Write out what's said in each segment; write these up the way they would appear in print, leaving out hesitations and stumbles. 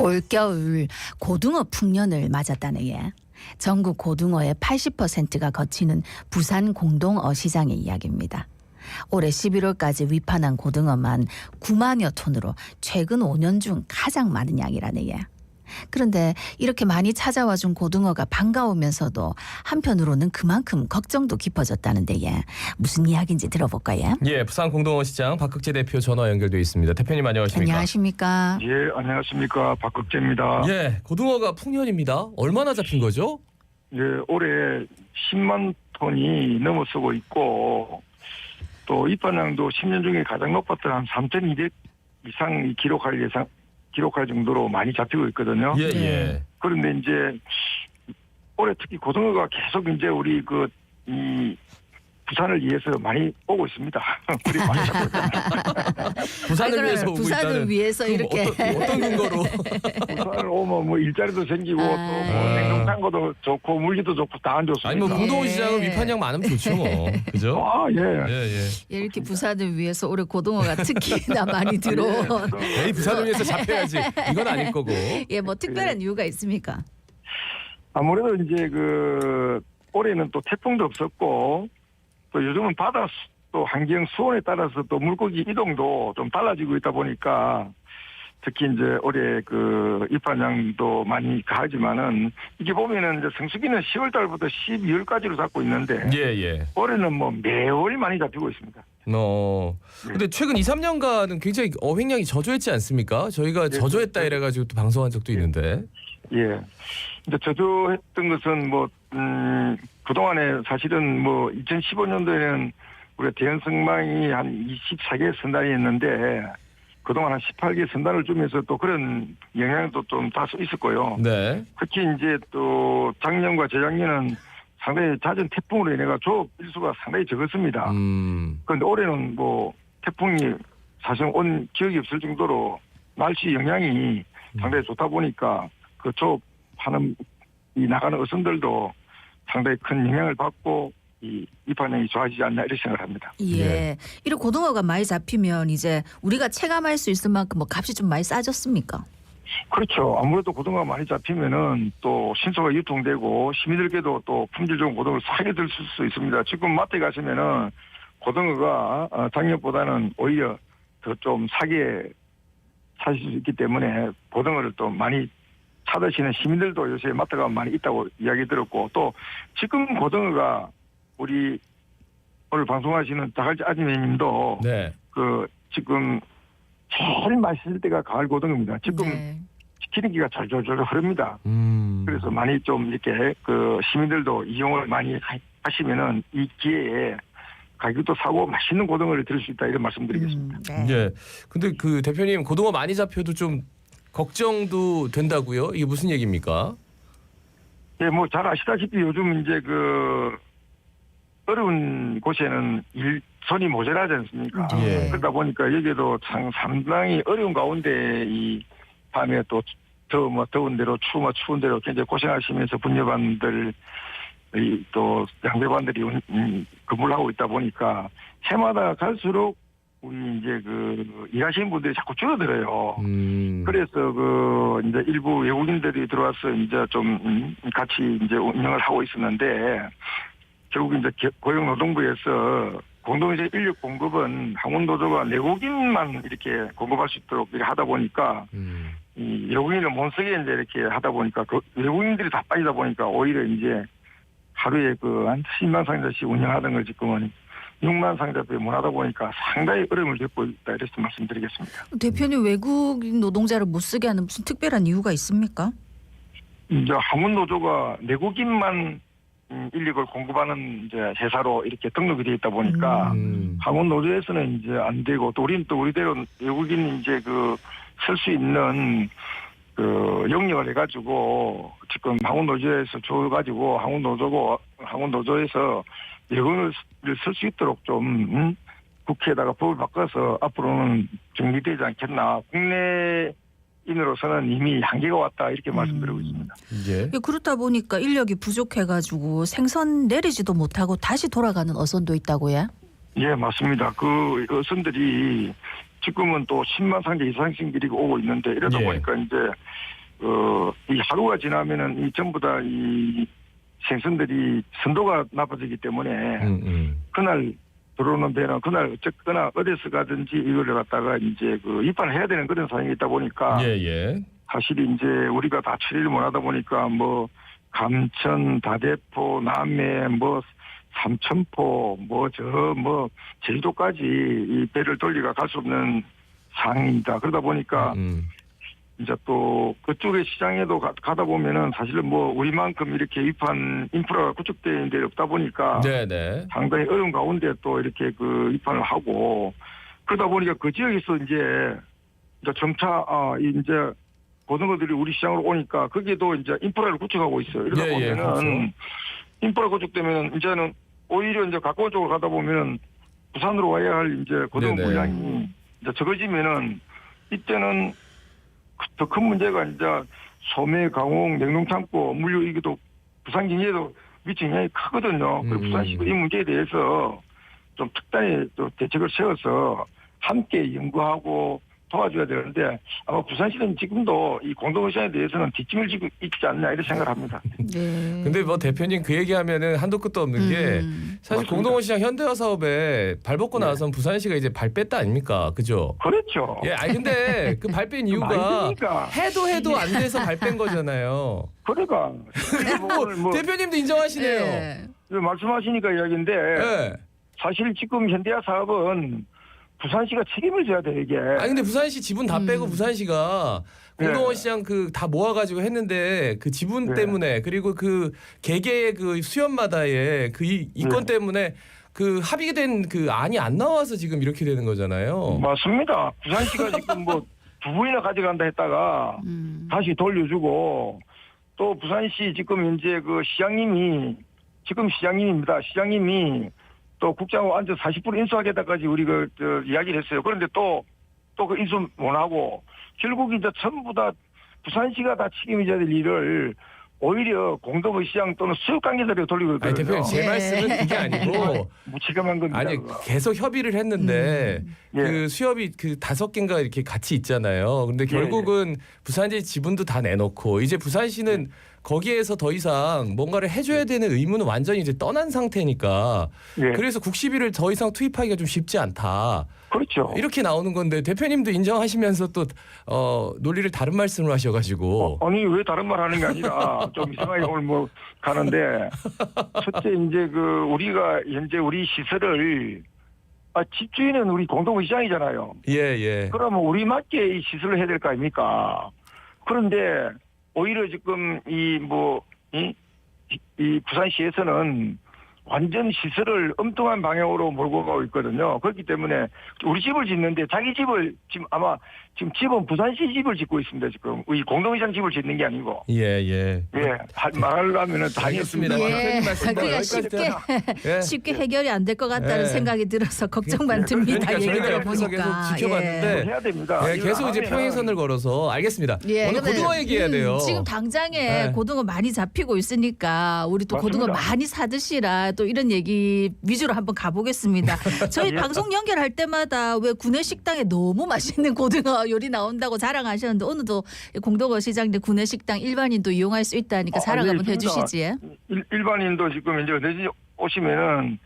올겨울 고등어 풍년을 맞았다네. 예. 전국 고등어의 80%가 거치는 부산 공동어 시장의 이야기입니다. 올해 11월까지 위판한 고등어만 9만여 톤으로 최근 5년 중 가장 많은 양이라네. 예. 그런데 이렇게 많이 찾아와 준 고등어가 반가우면서도 한편으로는 그만큼 걱정도 깊어졌다는데 예. 무슨 이야기인지 들어볼까요? 예, 부산 공동어 시장 박극재 대표 전화 연결돼 있습니다. 대표님 안녕하십니까? 안녕하십니까? 예, 안녕하십니까. 박극재입니다. 예, 고등어가 풍년입니다. 얼마나 잡힌 거죠? 예, 올해 10만 톤이 넘어서고 있고 또 입반량도 10년 중에 가장 높았던 한 3,200 이상 기록할 정도로 많이 잡히고 있거든요. 예, 예. 그런데 이제 올해 특히 고등어가 계속 이제 우리 이 부산을 위해서 많이 오고 있습니다. 우리 많이 잡고 있습니다. 부산을 위해서 오고 부산을 있다는. 위해서 그럼 이렇게 어떤 근거로? 부산을 오면 뭐 일자리도 생기고 또 뭐 냉동탄고도 좋고 물기도 좋고 다 안 좋습니다. 아니 뭐 공동어 시장은 위판량 많으면 좋죠, 뭐. 그죠? 아, 예. 예, 예. 예, 이렇게 부산을 위해서 올해 고등어가 특히나 많이 들어온 에이, 부산을 위해서 잡혀야지. 이건 아닐 거고. 예, 뭐 특별한 이유가 있습니까? 아무래도 이제 올해는 또 태풍도 없었고 또 요즘은 바다 또 환경 수온에 따라서 또 물고기 이동도 좀 달라지고 있다 보니까 특히 이제 올해 입반량도 많이 가지만은 이게 보면은 이제 성수기는 10월 달부터 12월까지로 잡고 있는데 예, 예. 올해는 뭐 매월 많이 잡히고 있습니다. 근데 최근 2, 3년간은 굉장히 어획량이 저조했지 않습니까? 저희가 저조했다 이래가지고 또 방송한 적도 있는데. 예. 이제 저조했던 것은 그동안에 사실은 2015년도에는 우리가 대연성망이 한 24개 선단이 있는데 그동안 한 18개 선단을 주면서 또 그런 영향도 좀 다소 있었고요. 네. 특히 이제 또 작년과 재작년은 상당히 잦은 태풍으로 인해가 조업 일수가 상당히 적었습니다. 그런데 올해는 태풍이 사실 온 기억이 없을 정도로 날씨 영향이 상당히 좋다 보니까 그 조업하는 이 나가는 어선들도 상당히 큰 영향을 받고 이 입반량이 좋아지지 않나 이렇게 생각을 합니다. 예. 이런 고등어가 많이 잡히면 이제 우리가 체감할 수 있을 만큼 뭐 값이 좀 많이 싸졌습니까? 그렇죠. 아무래도 고등어가 많이 잡히면은 또 신소가 유통되고 시민들께도 또 품질 좋은 고등어를 사게 될 수 있습니다. 지금 마트에 가시면은 고등어가 작년보다는 오히려 더 좀 사게 사실 수 있기 때문에 고등어를 또 많이 찾으시는 시민들도 요새 마트 가면 많이 있다고 이야기 들었고 또 지금 고등어가 우리 오늘 방송하시는 자갈치 아지매님도 네. 지금 제일 맛있을 때가 가을 고등어입니다. 지금 기름기가 절절절 흐릅니다. 그래서 많이 좀 이렇게 시민들도 이용을 많이 하시면은 이 기회에 가격도 사고 맛있는 고등어를 들을 수 있다 이런 말씀드리겠습니다. 네. 예. 근데 대표님 고등어 많이 잡혀도 좀 걱정도 된다고요? 이게 무슨 얘기입니까? 예, 잘 아시다시피 요즘 이제 어려운 곳에는 손이 모자라지 않습니까? 예. 그러다 보니까 여기도 상당히 어려운 가운데 이 밤에 또 더운 대로 추운 대로 굉장히 고생하시면서 분여반들 또 양배반들이 근무를 하고 있다 보니까 해마다 갈수록 우리 이제 일하시는 분들이 자꾸 줄어들어요. 그래서 이제 일부 외국인들이 들어와서 이제 좀 같이 이제 운영을 하고 있었는데 결국 이제 고용노동부에서 공동체 인력 공급은 항공노조가 내국인만 이렇게 공급할 수 있도록 이렇게 하다 보니까 이 외국인을 못 쓰게 이제 이렇게 하다 보니까 외국인들이 다 빠지다 보니까 오히려 이제 하루에 한 10만 상자씩 운영하던 걸 지금은 6만 상자밖에 못 하다 보니까 상당히 어려움을 겪고 있다 이렇게 말씀드리겠습니다. 대표님 외국인 노동자를 못 쓰게 하는 무슨 특별한 이유가 있습니까? 이제 항공노조가 내국인만 인력을 공급하는 이제 회사로 이렇게 등록이 되어 있다 보니까 항공노조에서는 이제 안 되고 또 우리는 또 우리대로 외국인 이제 쓸 수 있는 영역을 해가지고 지금 항공노조에서 줘가지고 항공노조에서 외국인을 쓸 수 있도록 좀 국회에다가 법을 바꿔서 앞으로는 정리되지 않겠나. 국내인으로서는 이미 한계가 왔다 이렇게 말씀드리고 있습니다. 예. 그렇다 보니까 인력이 부족해가지고 생선 내리지도 못하고 다시 돌아가는 어선도 있다고요? 예, 맞습니다. 어선들이 지금은 또 10만 상자 이상승들이 오고 있는데 이러다 예. 보니까 이제 이 하루가 지나면은 이 전부 다 이 생선들이 선도가 나빠지기 때문에 그날 들어오는 배는 그날 어쨌거나 어디서 가든지 이거를 갖다가 이제 그 입판을 해야 되는 그런 상황이 있다 보니까 예. 사실 이제 우리가 다 처리를 못하다 보니까 뭐 감천, 다대포, 남해, 뭐 삼천포, 제주도까지 이 배를 돌리가 갈 수 없는 상황입니다. 그러다 보니까 이제 또 그쪽의 시장에도 가다 보면은 사실은 뭐 우리만큼 이렇게 입판 인프라가 구축되어 있는 데 없다 보니까 네네. 상당히 어려운 가운데 또 이렇게 그 입판을 하고 그러다 보니까 그 지역에서 이제 점차 이제 고등어들이 우리 시장으로 오니까 거기에도 이제 인프라를 구축하고 있어요. 이러다 보면은 그렇죠. 인프라 구축되면은 이제는 오히려 이제 가까운 쪽으로 가다 보면은 부산으로 와야 할 이제 고등어 네네. 물량이 이제 적어지면은 이때는 더 큰 문제가 이제 소매, 강홍, 냉동창고, 물류 이게도 부산 경제에도 미치는 영향이 크거든요. 그리고 부산시도 이 문제에 대해서 좀 특단의 또 대책을 세워서 함께 연구하고 도와줘야 되는데 아마 부산시는 지금도 이 공동시장에 대해서는 뒷짐을 지고 있지 않나 이런 생각을 합니다. 네. 근데 뭐 대표님 그 얘기하면은 한도 끝도 없는 게 사실 맞습니다. 공동어시장 현대화 사업에 발 벗고 네. 나서는 부산시가 이제 발 뺐다 아닙니까? 그죠? 그렇죠. 예, 아니 근데 그 발 뺀 이유가 많이 되니까. 해도 안 돼서 발 뺀 거잖아요. 그러니까 뭐 대표님도 인정하시네요. 네. 말씀하시니까 이야기인데 예. 사실 지금 현대화 사업은 부산시가 책임을 져야 돼 이게. 아니 근데 부산시 지분 다 빼고 부산시가 공동어시장 그 다 모아가지고 했는데 그 지분 네. 때문에 그리고 그 개개의 그 수협마다의 그 이권 네. 때문에 그 합의된 그 안이 안 나와서 지금 이렇게 되는 거잖아요. 맞습니다. 부산시가 지금 뭐 두 번이나 가져간다 했다가 다시 돌려주고 또 부산시 지금 이제 그 시장님이 지금 시장님입니다. 시장님이 또 국장하고 앉아 40% 인수하겠다까지 우리 이야기를 했어요. 그런데 또 그 인수 못 하고 결국 이제 전부 다 부산시가 다 책임져야 될 일을 오히려 공동의 시장 또는 수협 관계자들이 돌리고 아니 있거든요. 대표님 제 예. 말씀은 그게 아니고 무책임한 겁니다. 아니 그거. 계속 협의를 했는데 예. 그 수협이 그 5개인가 이렇게 같이 있잖아요. 근데 결국은 부산시 지분도 다 내놓고 이제 부산시는 거기에서 더 이상 뭔가를 해줘야 되는 의무는 완전히 이제 떠난 상태니까 예. 그래서 국시비를 더 이상 투입하기가 좀 쉽지 않다. 그렇죠. 이렇게 나오는 건데 대표님도 인정하시면서 또 논리를 다른 말씀을 하셔가지고 아니 왜 다른 말 하는 게 아니라 좀 이상하게 오늘 뭐 가는데 첫째 이제 그 우리가 현재 우리 시설을 집주인은 우리 공동의 시장이잖아요. 예. 그러면 우리 맞게 이 시설을 해야 될 거 아닙니까? 그런데 오히려 지금 이 부산시에서는 완전 시설을 엉뚱한 방향으로 몰고 가고 있거든요. 그렇기 때문에 우리 집을 짓는데 자기 집을 지금 아마 지금 집은 부산시 집을 짓고 있습니다. 지금 이 공동시장 집을 짓는 게 아니고. 예. 말하려면은 다 알겠습니다. 하겠습니다. 대표님 말씀 그러니까 예. 쉽게 해결이 안 될 것 같다는 예. 생각이 들어서 걱정만 듭니다. 그러니까 저희가 얘기를 옆에서 보니까. 계속 지켜봤는데 해야 됩니다. 예, 계속 이제 이거 평행선을 걸어서 알겠습니다. 예, 오늘 근데, 고등어 얘기해야 돼요. 지금 당장에 네. 고등어 많이 잡히고 있으니까 우리 또 맞습니다. 고등어 많이 사드시라 또 이런 얘기 위주로 한번 가보겠습니다. 저희 예. 방송 연결할 때마다 왜 구내식당에 너무 맛있는 고등어 요리 나온다고 자랑하셨는데 오늘도 공동어 시장 내 구내식당 일반인도 이용할 수 있다니까 자랑 한번 있습니다. 해주시지. 일반인도 지금 이제 어디지 오시면은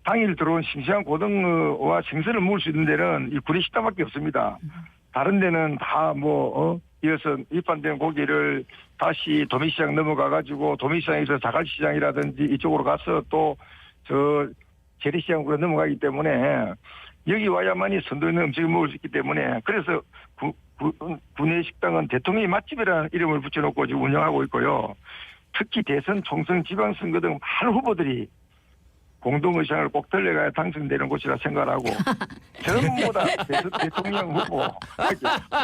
당일 들어온 싱싱한 고등어와 생선을 먹을 수 있는 데는 이 구내식당밖에 없습니다. 다른 데는 다 이어서 입판된 고기를 다시 도매시장 넘어가가지고 도매시장에서 자갈시장이라든지 이쪽으로 가서 또 저 재래시장으로 넘어가기 때문에 여기 와야만이 선도 있는 음식을 먹을 수 있기 때문에 그래서 구내식당은 대통령의 맛집이라는 이름을 붙여놓고 지금 운영하고 있고요. 특히 대선, 총선, 지방선거 등 많은 후보들이 공동의장을 꼭 들려가야 당선되는 곳이라 생각하고 전부 다 대통령 후보,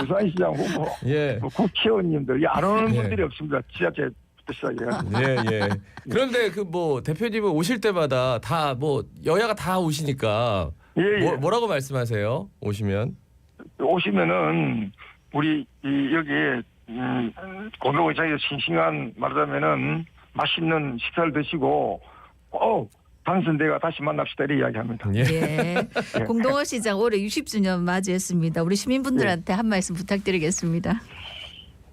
부산시장 후보, 예. 국회의원님들 안 오는 예. 분들이 없습니다. 지자체부터 시작해가지고. 예. 그런데 그 대표님은 오실 때마다 다 여야가 다 오시니까 예. 뭐라고 말씀하세요? 오시면은 우리 여기에 공동의장에서 싱싱한 말하자면은 맛있는 식사를 드시고 당선돼가 다시 만납시다 이렇게 이야기합니다. 예. 예. 공동어 시장 올해 60주년 맞이했습니다. 우리 시민분들한테 한 말씀 부탁드리겠습니다.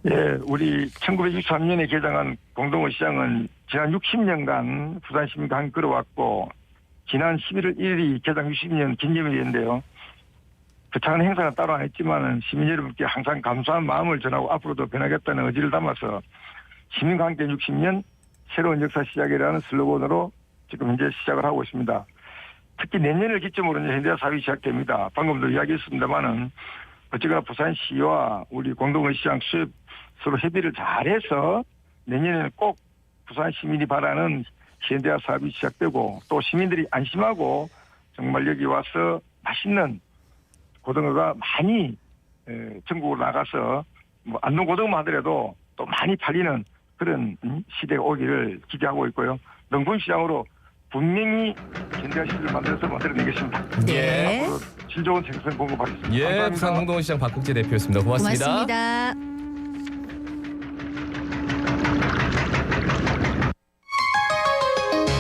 예, 우리 1963년에 개장한 공동어 시장은 지난 60년간 부산 시민과 함께 끌어왔고 지난 11월 1일이 개장 60년 기념일인데요. 거창한 행사는 따로 안 했지만 시민 여러분께 항상 감사한 마음을 전하고 앞으로도 변하겠다는 의지를 담아서 시민과 함께 60년 새로운 역사 시작이라는 슬로건으로 지금 현재 시작을 하고 있습니다. 특히 내년을 기점으로 현대화 사업이 시작됩니다. 방금도 이야기했습니다마는 어쨌거나 부산시와 우리 공동어 시장 수협 서로 협의를 잘해서 내년에는 꼭 부산 시민이 바라는 현대화 사업이 시작되고 또 시민들이 안심하고 정말 여기 와서 맛있는 고등어가 많이 전국으로 나가서 뭐 안동 고등어만 하더라도 또 많이 팔리는 그런 시대가 오기를 기대하고 있고요. 농촌시장으로 분명히 현대화 시대를 만들어내겠습니다. 네. 앞으로 질 좋은 생선 공급하겠습니다. 예, 감사합니다. 부산 공동어 시장 박국재 대표였습니다. 고맙습니다. 고맙습니다.